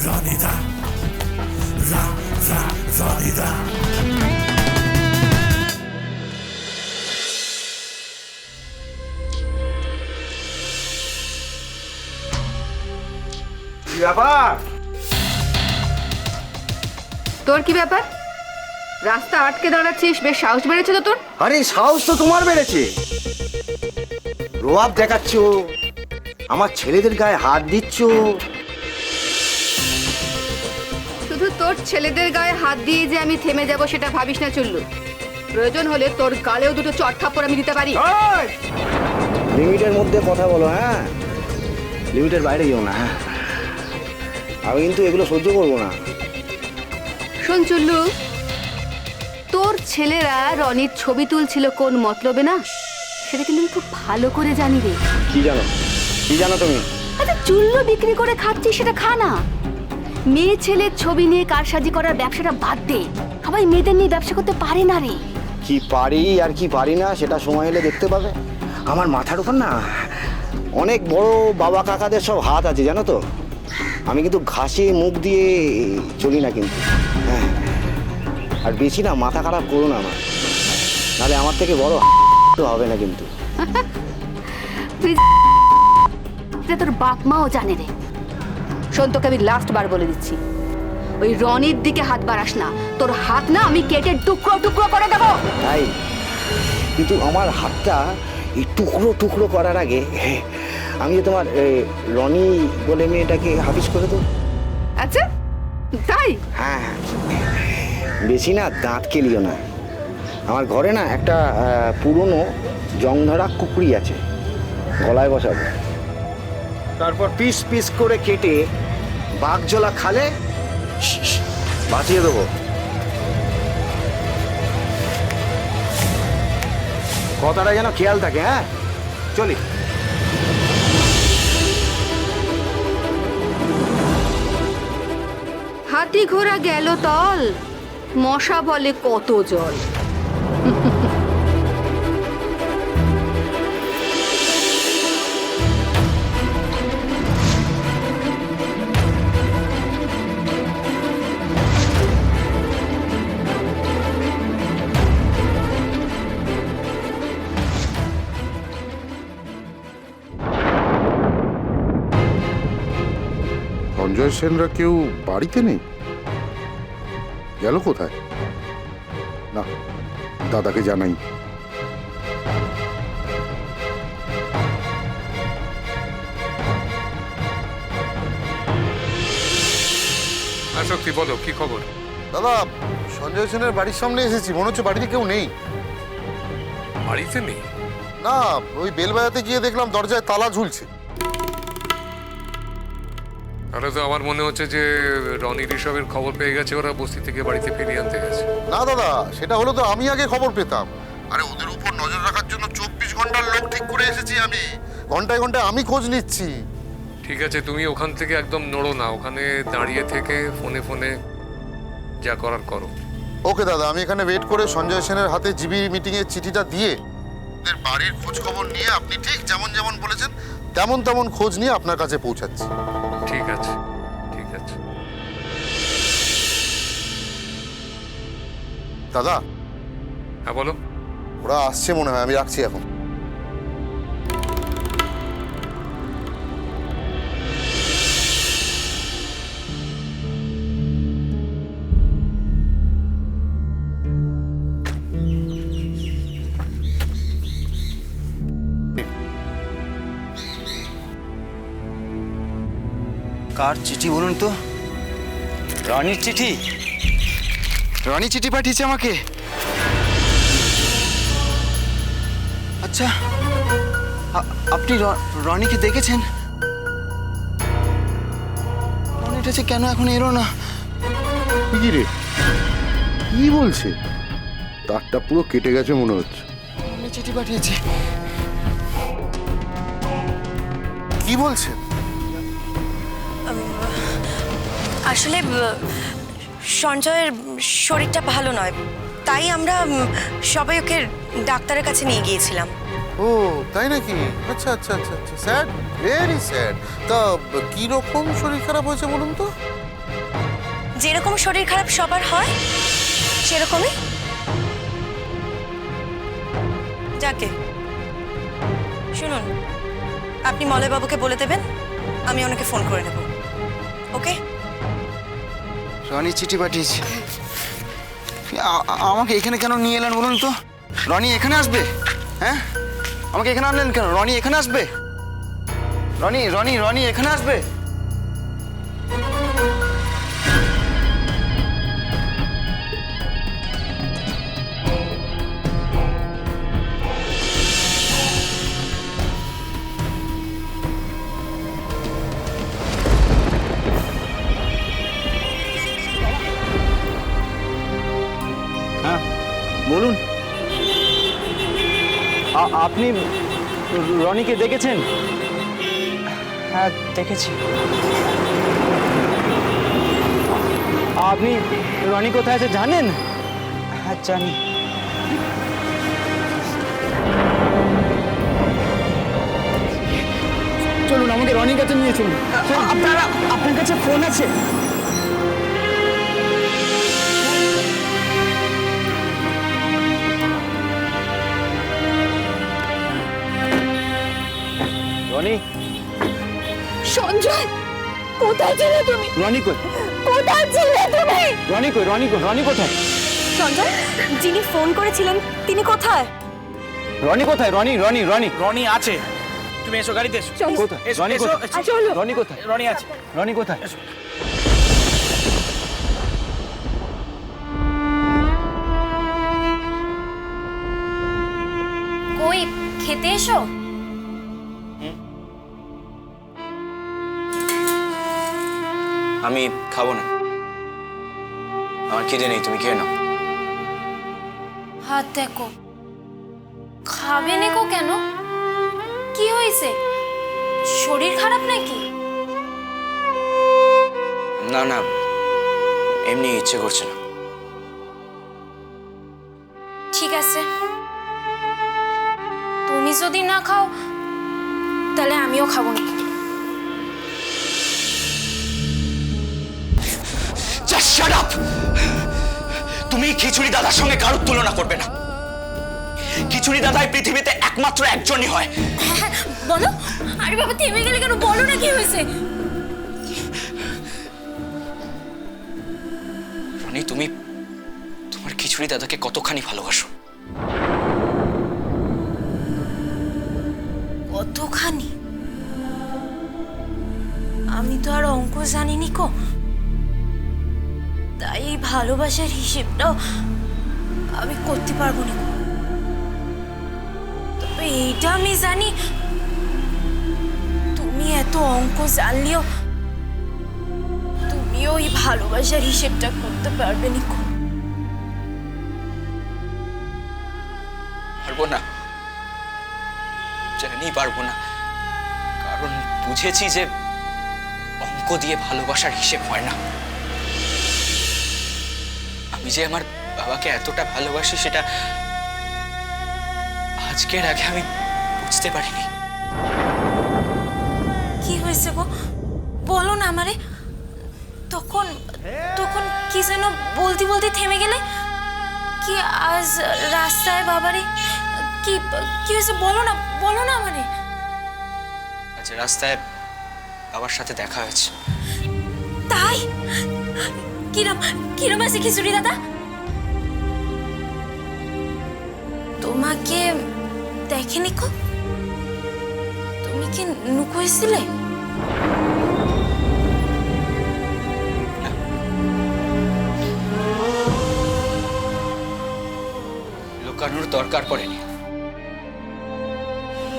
রনিদা রনিদা। ব্যাপার তোর কি ব্যাপার? রাস্তা আটকে দাঁড়াচ্ছিস, বেশ সাহস বেড়েছে তো তোর। আরে সাহস তো তোমার বেড়েছে, রোয়াব দেখাচ্ছ, আমার ছেলেদের গায়ে হাত দিচ্ছ। শুধু তোর ছেলেদের গায়ে হাত দিয়ে যে আমি থেমে যাব সেটা ভাবিস না চুল্লু। প্রয়োজন হলে তোর গালেও দুটো চট থাপ্পড় আমি দিতে পারি। লিমিটের মধ্যে কথা বলো, হ্যাঁ, লিমিটের বাইরে যেও না। হ্যাঁ, আমি কিন্তু এগুলো সহ্য করবো না। শোন চুল্লু, তোর ছেলেরা রনির ছবি তুলছিল কোন মতলবে না, সেটা কিন্তু আমি খুব ভালো করে জানি রে। কি জানো, কি জানো তুমি? আচ্ছা, চুল্লু বিক্রি করে খাচ্ছিস, সেটা খা না। মেয়ে ছেলের ছবি নিয়ে কারসাজি করার ব্যবসাটা বাদ দে। সবাই মেয়েদের নিয়ে ব্যবসা করতে পারে না রে। কি পারি আর কি পারি না সেটা সময় এলে দেখতে পাবে। আমার মাথার উপর না অনেক বড় বাবা কাকাদের সব হাত আছে, জানো তো। আমি কিন্তু ঘাসে মুখ দিয়ে চলি না কিন্তু। হ্যাঁ, আর বেশি না মাথা খারাপ করো না আমার, নাহলে আমার থেকে বড় তো হবে না কিন্তু। তুই তোর বাপ মাও জানে রে। শোন, তোকে আমি লাস্ট বার বলে দিচ্ছি, ওই রনির দিকে হাত বাড়াস না। তোর হাত না আমি কেটে টুকরো টুকরো করে দেবো। তাই, কিন্তু আমার হাতটা এই টুকরো টুকরো করার আগে আমি যে তোমার রনি বলে মেয়েটাকে হাফিজ করে দেবো। আচ্ছা তাই? হ্যাঁ, বেশি না দাঁত কেলিও না। আমার ঘরে না একটা পুরনো জংধরা কুকুরি আছে, গলায় বসাবো, তারপর পিস পিস করে কেটে বাঘজলা খালে বাঁচিয়ে দেবো। কথাটা যেন খেয়াল থাকে। হ্যাঁ, চলি। হাতি ঘোড়া গেল তল, মশা বলে কত জল। সঞ্জয় সেনরা কেউ বাড়িতে নেই? গেল কোথায়? না, দাদাকে জানাই। শক্তি, বলো কি খবর? দাদা, সঞ্জয় সেনের বাড়ির সামনে এসেছি, মনে হচ্ছে বাড়িতে কেউ নেই। বাড়িতে নেই? না, ওই বেল বাজাতে গিয়ে দেখলাম দরজায় তালা ঝুলছে। তাহলে তো আমার মনে হচ্ছে যে রনির এসবের খবর পেয়ে গেছে, ওরা বস্তি থেকে বাড়িতে ফিরিয়ে আনতে গেছে। না দাদা, সেটা হলো তো আমি আগে খবর পেতাম। আরে ওদের উপর নজর রাখার জন্য 24 ঘন্টার লোক ঠিক করে এসেছি আমি। ঘন্টায় ঘন্টায় আমি খোঁজ নিচ্ছি। ঠিক আছে, তুমি ওখান থেকে একদম নড়ো না, ওখানে দাঁড়িয়ে থেকে ফোনে ফোনে যা করার করো। ওকে দাদা, আমি এখানে ওয়েট করে সঞ্জয় সেনের হাতে জিবি মিটিং এর চিঠিটা দিয়ে ওদের বাড়ির খোঁজ খবর নিয়ে আপনি ঠিক যেমন যেমন বলেছেন তেমন তেমন খোঁজ নিয়ে আপনার কাছে পৌঁছাচ্ছি। ঠিক আছে, ঠিক আছে। দাদা, হ্যাঁ বলো। ওরা আসছে মনে হয়, আমি রাখছি এখন। কার চিঠি বলুন তো? রনির চিঠি? রনি চিঠি পাঠিয়েছে আমাকে? আচ্ছা, আপনি রনিকে দেখেছেন? রনিটা যে কেন এখন এলো না? কি রে, কি বলছে? তারটা পুরো কেটে গেছে মনে হচ্ছে। রনি চিঠি পাঠিয়েছে। কি বলছে? আসলে সঞ্জয়ের শরীরটা ভালো নয়, তাই আমরা সবাই ওকে ডাক্তারের কাছে নিয়ে গিয়েছিলাম। ও তাই নাকি? আচ্ছা আচ্ছা আচ্ছা আচ্ছা, স্যাড, ভেরি স্যাড। তা কি রকম শরীর খারাপ হয়েছে বলুন তো? যেরকম শরীর খারাপ সবার হয় সেরকমই। যাকে শুনুন, আপনি মলয়বাবুকে বলে দেবেন, আমি ওনাকে ফোন করে নেব। ওকে? রনি চিঠি পাঠিয়েছে। আমাকে এখানে কেন নিয়ে এলেন বলুন তো? রনি এখানে আসবে? হ্যাঁ, আমাকে এখানে আনলেন কেন? রনি এখানে আসবে? রনি রনি রনি এখানে আসবে? হ্যাঁ বলুন। আপনি রনিকে দেখেছেন? হ্যাঁ দেখেছি। আপনি রনি কোথায় আছে জানেন? হ্যাঁ জানি। চলুন আমাকে রনির কাছে নিয়ে চলুন। আপনার কাছে ফোন আছে? রনি, সঞ্জয়, কোথায় ছিলে তুমি? রনি কই? কোথায় ছিলে তুমি? রনি কই? রনি কই? রনি কোথায়? সঞ্জয়, যিনি ফোন করেছিলেন তিনি কোথায়? রনি কোথায়? রনি রনি রনি রনি আছে, তুমি এসো, গাড়িতে এসো। কোথায়? এসো, রনি এসো, কোথায়? এসো। চলো। রনি কোথায়? রনি আছে। রনি কোথায়? এসো। কই, খেতে এসো। আমি খাবো না, আমার খিদে নেই, তুমি খেয়ে নাও। হাত দেখো, খাবে নেকো কেন? কি হয়েছে? শরীর খারাপ নাকি? না না, এমনি ইচ্ছে করছে না। ঠিক আছে, তুমি যদি না খাও তাহলে আমিও খাবো না। Just shut up! তুমি খিচুড়ি দাদার সঙ্গে কারোর তুলনা করবে না। খিচুড়ি দাদা এই পৃথিবীতে একমাত্র একজনই হয়। বলো। আরে বাবা, থেমে গেলে কেন? বলো না কি হয়েছে। রনি, তুমি তোমার খিচুড়ি দাদাকে কতখানি ভালোবাসো? কতখানি? আমি তো আর অঙ্ক জানিনি কো, তাই এই ভালোবাসার হিসেবটাও আমি করতে পারবো না। তবে এইটা আমি জানি, তুমি এত অঙ্ক জানলেও তুমিও এই ভালোবাসার হিসেবটা করতে পারবে না। পারবো না, জানি পারবো না, কারণ বুঝেছি যে অঙ্ক দিয়ে ভালোবাসার হিসেব হয় না। আমি যে আমার বাবাকে এতটা ভালোবাসি সেটা আজকের আগে আমি বুঝতে পারিনি। কি হয়েছে গো? বলো না আমারে। তখন তখন কি যেন বলতে বলতে থেমে গেলে। কি আজ রাস্তায় বাবারে কি কি হয়েছে? বলো না, বলো না আমারে। আজ রাস্তায় বাবার সাথে দেখা হয়েছে। তাই? কিরম কিরম আছে খিচুড়ি দাদা? তোমাকে দেখেনি কো? তুমি কি নুকোইছিলে? লুকানোর দরকার পড়েনি।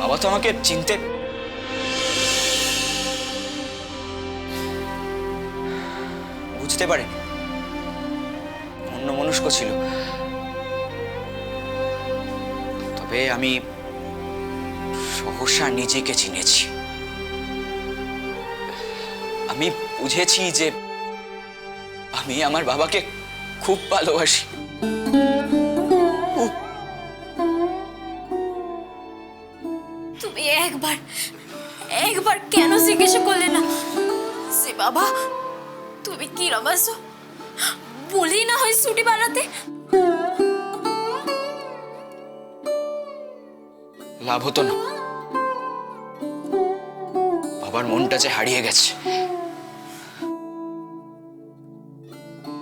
বাবা তো আমাকে চিনতে বুঝতে পারেনি, অন্য মনস্ক ছিল। তবে আমি সহসা নিজেকে চিনেছি। আমি বুঝেছি যে আমি আমার বাবাকে খুব ভালোবাসি। তুমি একবার একবার কেন জিজ্ঞাসা করলে না যে বাবা তুমি কি রবাসো বলি না হয় ছুটি বানাতে। লাভ হতো না, বাবার মনটা যে হারিয়ে গেছে।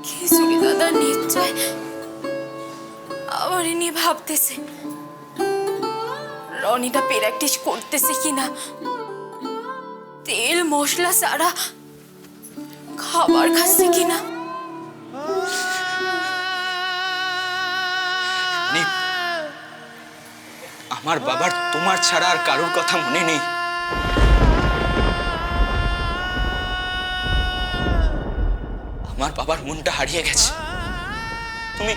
খিচুড়ি দাদা নিশ্চয় আমার নিয়ে ভাবতেছে রনিটা প্র্যাকটিস করতেছে কিনা, তেল মশলা ছাড়া খাবার খাচ্ছে কিনা। আমার বাবার তোমার ছাড়া আর কারোর কথা মনে নেই। আমার বাবার মনটা হারিয়ে গেছে। তুমি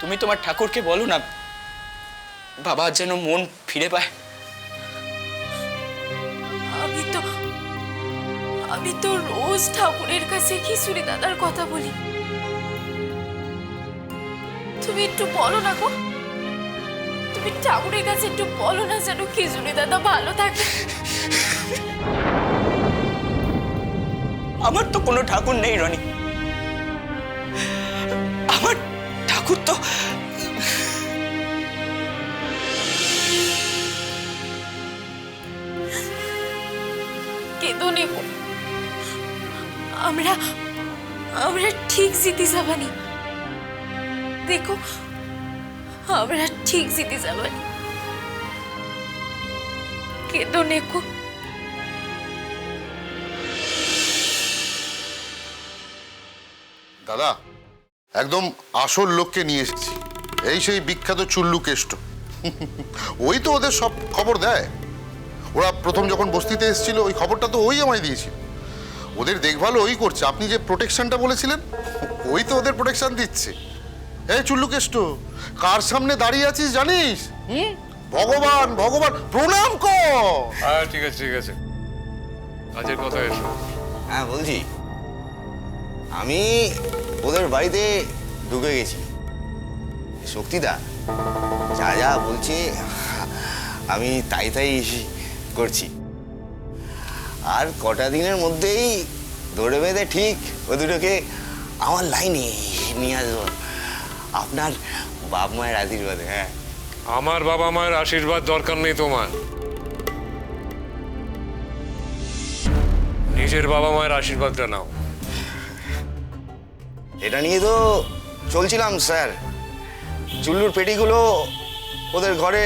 তুমি তোমার ঠাকুরকে বলো না বাবা যেন মন ফিরে পায়। আমি তো রোজ ঠাকুরের কাছে খিচুড়ি দাদার কথা বলি। তুমি একটু বলো না গো, তুমি ঠাকুরের কাছে একটু বলো না যেন খিচুড়ি দাদা ভালো থাকে। আমার তো কোনো ঠাকুর নেই রনি, আমার ঠাকুর তো কেঁদো নেই গো। আমরা ঠিক জিতে যাবানি, দেখো আমরা ঠিক জিতে যাবানি। কেঁদো নেই গো। দাদা একদম আসল লোককে নিয়ে এসেছি, এই সেই বিখ্যাত চুল্লু কেষ্ট। ওই তো ওদের সব খবর দেয়। ওরা প্রথম যখন বস্তিতে এসেছিল ওই খবরটা তো ওই আমায় দিয়েছিল। ওদের দেখভাল ওই করছে। আপনি যে প্রোটেকশনটা বলেছিলেন ওই তো ওদের প্রোটেকশন দিচ্ছে। এই চুল্লু কেষ্ট, কার সামনে দাঁড়িয়ে আছিস জানিস? ভগবান ভগবান প্রণাম কর। হ্যাঁ ঠিক আছে ঠিক আছে, কাজের কথা এসো। হ্যাঁ বলছি, আমি ওদের বাড়িতে ঢুকে গেছি। শক্তিদা যা যা বলছে আমি তাই তাই করছি। আর কটা দিনের মধ্যেই ধরে বেঁধে ঠিক ও দুটোকে আমার লাইনে নিয়ে আসবো আপনার বাপ মায়ের আশীর্বাদে। হ্যাঁ, আমার বাবা মায়ের আশীর্বাদ দরকার নেই তোমার, নিজের বাবা মায়ের আশীর্বাদটা নাও। এটা নিয়ে তো চলছিলাম স্যার। চুল্লুর পেটিগুলো ওদের ঘরে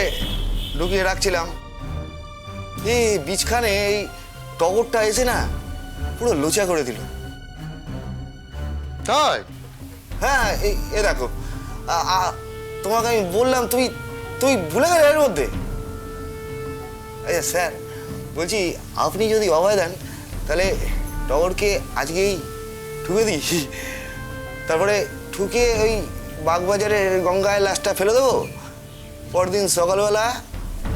ঢুকিয়ে রাখছিলাম। এই বীজখানে এই টগরটা এসে না পুরো লোচা করে দিল। তাই? হ্যাঁ, এ দেখো, তোমাকে আমি বললাম, তুমি ভুলে গেলে এর মধ্যে। আচ্ছা স্যার, বলছি আপনি যদি অভয় দেন তাহলে টগরকে আজকেই ঠুকে দিই, তারপরে ঠুকে ওই বাগবাজারের গঙ্গায় লাশটা ফেলে দেবো। পরদিন সকালবেলা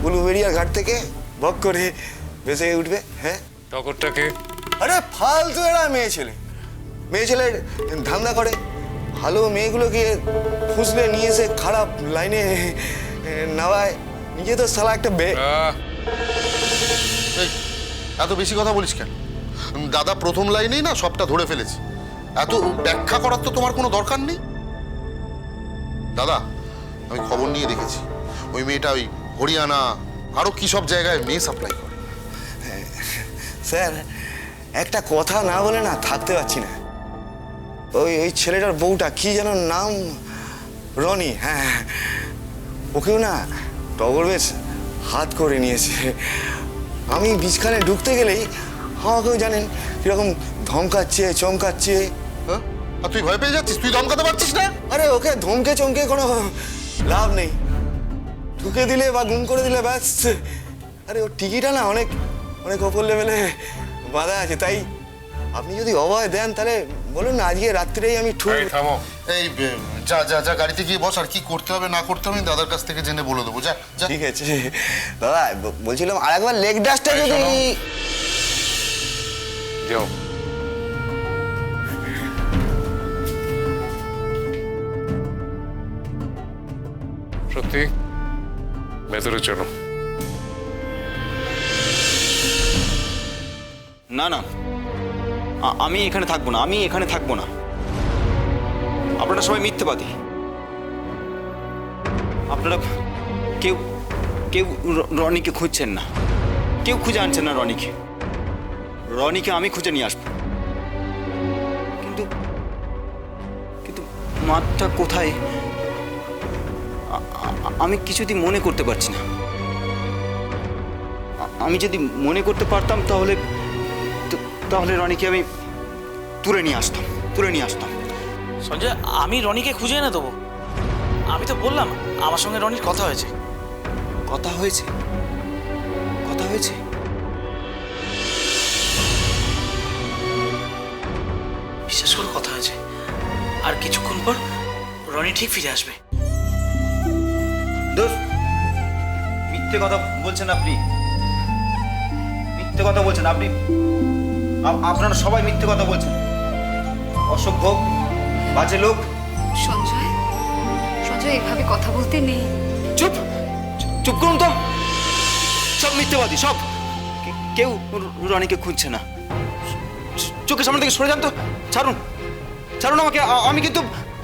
উলুবেড়িয়ার ঘাট থেকে বক করে ভেসে উঠবে। হ্যাঁ, টগরটাকে আরে ফালতু এরা মেয়ে ছেলের ধান্দা করে। ভালো মেয়েগুলোকে ফুসলে নিয়ে এসে খারাপ লাইনে নামায়। নিজে তো শালা একটা এই, এত বেশি কথা বলিস কেন? দাদা প্রথম লাইনেই না সবটা ধরে ফেলেছে। এত ব্যাখ্যা করার তো তোমার কোনো দরকার নেই। দাদা আমি খবর নিয়ে দেখেছি, ওই মেয়েটা ওই হরিয়ানা আরো কি সব জায়গায় মেয়ে সাপ্লাই করে। স্যার, একটা কথা না বলে না থাকতে পারছি না। ওই ছেলেটার বউটা কি যেন নাম, রনি। হ্যাঁ, ওকেও না টগর বেশ হাত করে নিয়েছে। আমি বীজখানে ঢুকতে গেলেই আমাকেও জানেন কিরকম ধমকাচ্ছে চমকাচ্ছে। হ্যাঁ? আর তুই ভয় পেয়ে যাচ্ছিস? তুই দমকাতে পারছিস না? আরে ওকে ধমকে চমকে কোনো লাভ নেই। ঢুকে দিলে বা গুম করে দিলে ব্যাস। আরে ওর টিকিটা না অনেক অনেক ওপর লেভেলে বাঁধা আছে। তাই আপনি যদি অভয় দেন তাহলে বলুন না, আজকে রাত্রেই আমি এই থামো। এই যা যা যা গাড়িতে গিয়ে বস, আর কি করতে হবে না করতে হবে আমি দাদার কাছ থেকে জেনে বলে দেবো। যা যা। ঠিক আছে দাদা, বলছিলাম আর একবার লেগ ডাস্টটা এই যদি যাও। সত্যি ভেতরে চলো। না না, আমি এখানে থাকবো না, আমি এখানে থাকবো না। আপনারা সবাই মিথ্যেবাদী। আপনারা কেউ কেউ রনিকে খুঁজছেন না, কেউ খুঁজে আনছেন না রনিকে। রনিকে আমি খুঁজে নিয়ে আসবো। কিন্তু কিন্তু মাঠটা কোথায় আমি কিছুতেই মনে করতে পারছি না। আমি যদি মনে করতে পারতাম তাহলে তাহলে রনিকে আমি তুলে নিয়ে আসতাম। সঞ্জয়, আমি রনিকে খুঁজে এনে দেবো। আমি তো বললাম আমার সঙ্গে রনির কথা হয়েছে। কথা হয়েছে? বিশ্বাস করে কথা হয়েছে। আর কিছুক্ষণ পর রনি ঠিক ফিরে আসবে। দোস্ত, মিথ্যে কথা বলছেন আপনি, মিথ্যে কথা বলছেন আপনি। আপনারা সবাই মিথ্যে কথা বলছেন। অসভ্য, বাজে লোক। সঞ্জয়, সঞ্জয় এভাবে কথা বলতে নেই। চুপ চুপ করুন তো। সব মিথ্যেবাদী, সব। কেউ রনিকে খুঁজছে না। চোখের সামনে থেকে সরে যান তো। ছাড়ুন আমাকে। আমি কিন্তু